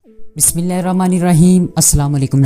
بسم اللہ الرحمن الرحیم۔ السلام علیکم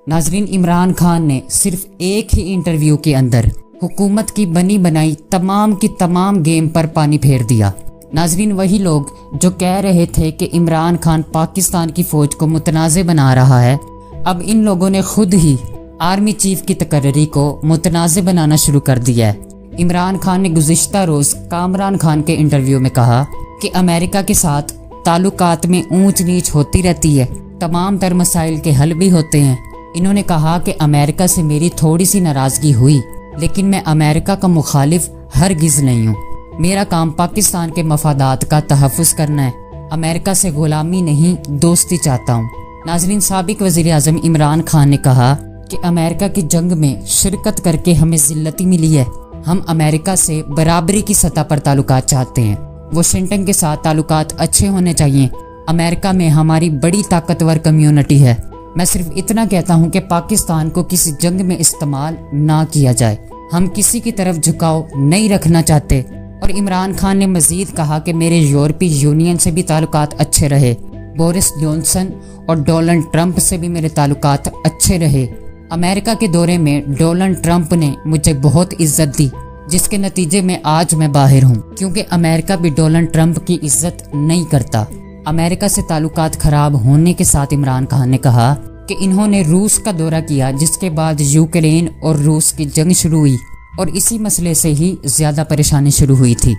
ناظرین، عمران خان نے صرف ایک ہی انٹرویو کے اندر حکومت کی بنی بنائی تمام کی تمام گیم پر پانی پھیر دیا۔ ناظرین، وہی لوگ جو کہہ رہے تھے کہ عمران خان پاکستان کی فوج کو متنازع بنا رہا ہے، اب ان لوگوں نے خود ہی آرمی چیف کی تقرری کو متنازع بنانا شروع کر دیا ہے۔ عمران خان نے گزشتہ روز کامران خان کے انٹرویو میں کہا کہ امریکہ کے ساتھ تعلقات میں اونچ نیچ ہوتی رہتی ہے، تمام تر مسائل کے حل بھی ہوتے ہیں۔ انہوں نے کہا کہ امریکہ سے میری تھوڑی سی ناراضگی ہوئی، لیکن میں امریکہ کا مخالف ہرگز نہیں ہوں۔ میرا کام پاکستان کے مفادات کا تحفظ کرنا ہے، امریکہ سے غلامی نہیں دوستی چاہتا ہوں۔ ناظرین، سابق وزیر اعظم عمران خان نے کہا کہ امریکہ کی جنگ میں شرکت کر کے ہمیں ذلتی ملی ہے، ہم امریکہ سے برابری کی سطح پر تعلقات چاہتے ہیں، واشنگٹن کے ساتھ تعلقات اچھے ہونے چاہیے۔ امریکہ میں ہماری بڑی طاقتور کمیونٹی ہے، میں صرف اتنا کہتا ہوں کہ پاکستان کو کسی جنگ میں استعمال نہ کیا جائے، ہم کسی کی طرف جھکاؤ نہیں رکھنا چاہتے۔ اور عمران خان نے مزید کہا کہ میرے یورپی یونین سے بھی تعلقات اچھے رہے، بورس جانسن اور ڈونلڈ ٹرمپ سے بھی میرے تعلقات اچھے رہے۔ امریکہ کے دورے میں ڈونلڈ ٹرمپ نے مجھے بہت عزت دی، جس کے نتیجے میں آج میں باہر ہوں، کیونکہ امریکہ بھی ڈونلڈ ٹرمپ کی عزت نہیں کرتا۔ امریکہ سے تعلقات خراب ہونے کے ساتھ عمران خان نے کہا کہ انہوں نے روس کا دورہ کیا، جس کے بعد یوکرین اور روس کی جنگ شروع ہوئی اور اسی مسئلے سے ہی زیادہ پریشانی شروع ہوئی تھی۔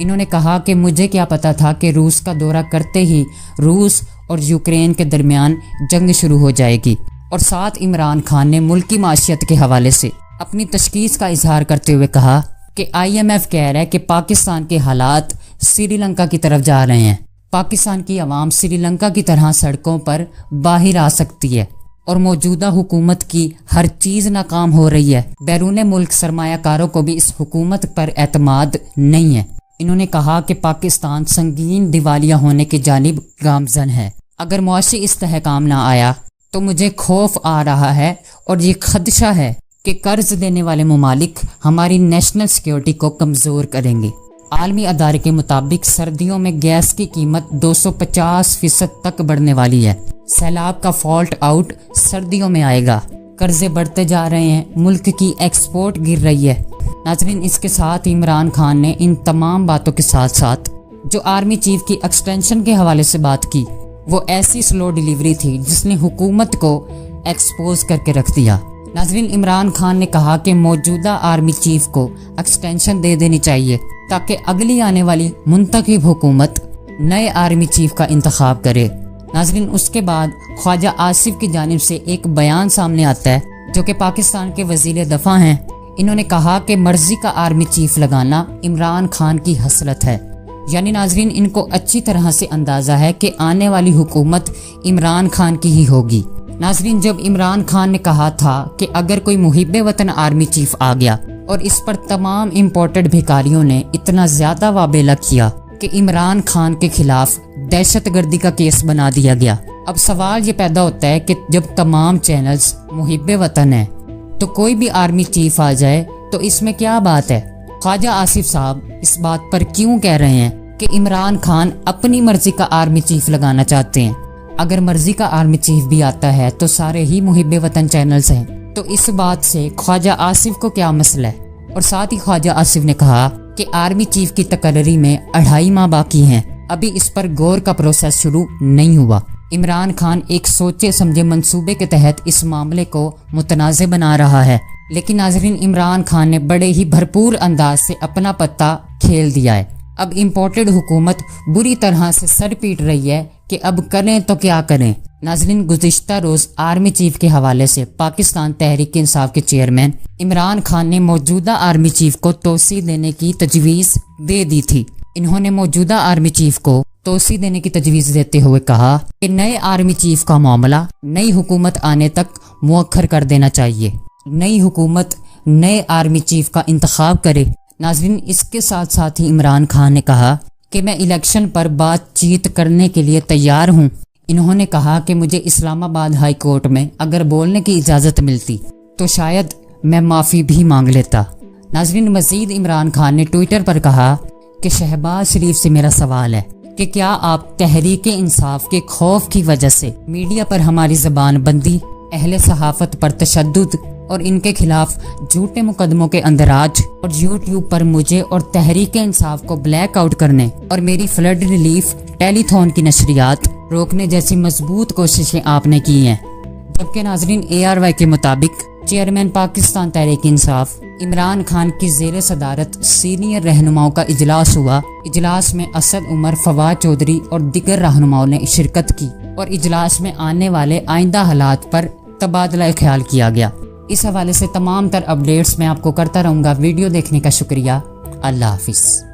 انہوں نے کہا کہ مجھے کیا پتا تھا کہ روس کا دورہ کرتے ہی روس اور یوکرین کے درمیان جنگ شروع ہو جائے گی۔ اور ساتھ عمران خان نے ملکی معیشت کے حوالے سے اپنی تشخیص کا اظہار کرتے ہوئے کہا کہ IMF کہہ رہا ہے کہ پاکستان کے حالات سری لنکا کی طرف جا رہے ہیں، پاکستان کی عوام سری لنکا کی طرح سڑکوں پر باہر آ سکتی ہے اور موجودہ حکومت کی ہر چیز ناکام ہو رہی ہے۔ بیرون ملک سرمایہ کاروں کو بھی اس حکومت پر اعتماد نہیں ہے۔ انہوں نے کہا کہ پاکستان سنگین دیوالیہ ہونے کی جانب گامزن ہے۔ اگر معاشی استحکام نہ آیا تو مجھے خوف آ رہا ہے اور یہ خدشہ ہے کہ قرض دینے والے ممالک ہماری نیشنل سیکیورٹی کو کمزور کریں گے۔ عالمی ادارے کے مطابق سردیوں میں گیس کی قیمت 250% تک بڑھنے والی ہے۔ سیلاب کا فالٹ آؤٹ سردیوں میں آئے گا، قرضے بڑھتے جا رہے ہیں، ملک کی ایکسپورٹ گر رہی ہے۔ ناظرین، اس کے ساتھ عمران خان نے ان تمام باتوں کے ساتھ ساتھ جو آرمی چیف کی ایکسٹینشن کے حوالے سے بات کی، وہ ایسی سلو ڈیلیوری تھی جس نے حکومت کو ایکسپوز کر کے رکھ دیا۔ ناظرین، عمران خان نے کہا کہ موجودہ آرمی چیف کو ایکسٹینشن دے دینی چاہیے تاکہ اگلی آنے والی منتخب حکومت نئے آرمی چیف کا انتخاب کرے۔ ناظرین، اس کے بعد خواجہ آصف کی جانب سے ایک بیان سامنے آتا ہے جو کہ پاکستان کے وزیر دفاع ہیں۔ انہوں نے کہا کہ مرضی کا آرمی چیف لگانا عمران خان کی حسرت ہے، یعنی ناظرین ان کو اچھی طرح سے اندازہ ہے کہ آنے والی حکومت عمران خان کی ہی ہوگی۔ ناظرین، جب عمران خان نے کہا تھا کہ اگر کوئی محب وطن آرمی چیف آ گیا اور اس پر تمام امپورٹڈ بھکاریوں نے اتنا زیادہ وابلہ کیا کہ عمران خان کے خلاف دہشت گردی کا کیس بنا دیا گیا، اب سوال یہ پیدا ہوتا ہے کہ جب تمام چینلز محب وطن ہیں تو کوئی بھی آرمی چیف آ جائے تو اس میں کیا بات ہے؟ خواجہ آصف صاحب اس بات پر کیوں کہہ رہے ہیں کہ عمران خان اپنی مرضی کا آرمی چیف لگانا چاہتے ہیں؟ اگر مرضی کا آرمی چیف بھی آتا ہے تو سارے ہی محب وطن چینلز ہیں، تو اس بات سے خواجہ آصف کو کیا مسئلہ ہے؟ اور ساتھ ہی خواجہ آصف نے کہا کہ آرمی چیف کی تقرری میں 2.5 ماہ باقی ہیں، ابھی اس پر غور کا پروسیس شروع نہیں ہوا۔ عمران خان ایک سوچے سمجھے منصوبے کے تحت اس معاملے کو متنازع بنا رہا ہے، لیکن ناظرین عمران خان نے بڑے ہی بھرپور انداز سے اپنا پتہ کھیل دیا ہے۔ اب امپورٹڈ حکومت بری طرح سے سر پیٹ رہی ہے کہ اب کریں تو کیا کریں۔ ناظرین، گزشتہ روز آرمی چیف کے حوالے سے پاکستان تحریک انصاف کے چیئرمین عمران خان نے موجودہ آرمی چیف کو توسیع دینے کی تجویز دے دی تھی۔ انہوں نے موجودہ آرمی چیف کو توسیع دینے کی تجویز دیتے ہوئے کہا کہ نئے آرمی چیف کا معاملہ نئی حکومت آنے تک مؤخر کر دینا چاہیے، نئی حکومت نئے آرمی چیف کا انتخاب کرے۔ ناظرین، اس کے ساتھ ساتھ ہی عمران خان نے کہا کہ میں الیکشن پر بات چیت کرنے کے لیے تیار ہوں۔ انہوں نے کہا کہ مجھے اسلام آباد ہائی کورٹ میں اگر بولنے کی اجازت ملتی تو شاید میں معافی بھی مانگ لیتا۔ ناظرین، مزید عمران خان نے ٹویٹر پر کہا کہ شہباز شریف سے میرا سوال ہے کہ کیا آپ تحریک انصاف کے خوف کی وجہ سے میڈیا پر ہماری زبان بندی، اہل صحافت پر تشدد اور ان کے خلاف جھوٹے مقدموں کے اندراج اور یوٹیوب پر مجھے اور تحریک انصاف کو بلیک آؤٹ کرنے اور میری فلڈ ریلیف ٹیلی تھون کی نشریات روکنے جیسی مضبوط کوششیں آپ نے کی ہیں، جبکہ ناظرین ARY کے مطابق چیئرمین پاکستان تحریک انصاف عمران خان کی زیر صدارت سینئر رہنماؤں کا اجلاس ہوا۔ اجلاس میں اسد عمر، فواد چودھری اور دیگر رہنماؤں نے شرکت کی اور اجلاس میں آنے والے آئندہ حالات پر تبادلہ خیال کیا گیا۔ اس حوالے سے تمام تر اپڈیٹس میں آپ کو کرتا رہوں گا۔ ویڈیو دیکھنے کا شکریہ۔ اللہ حافظ۔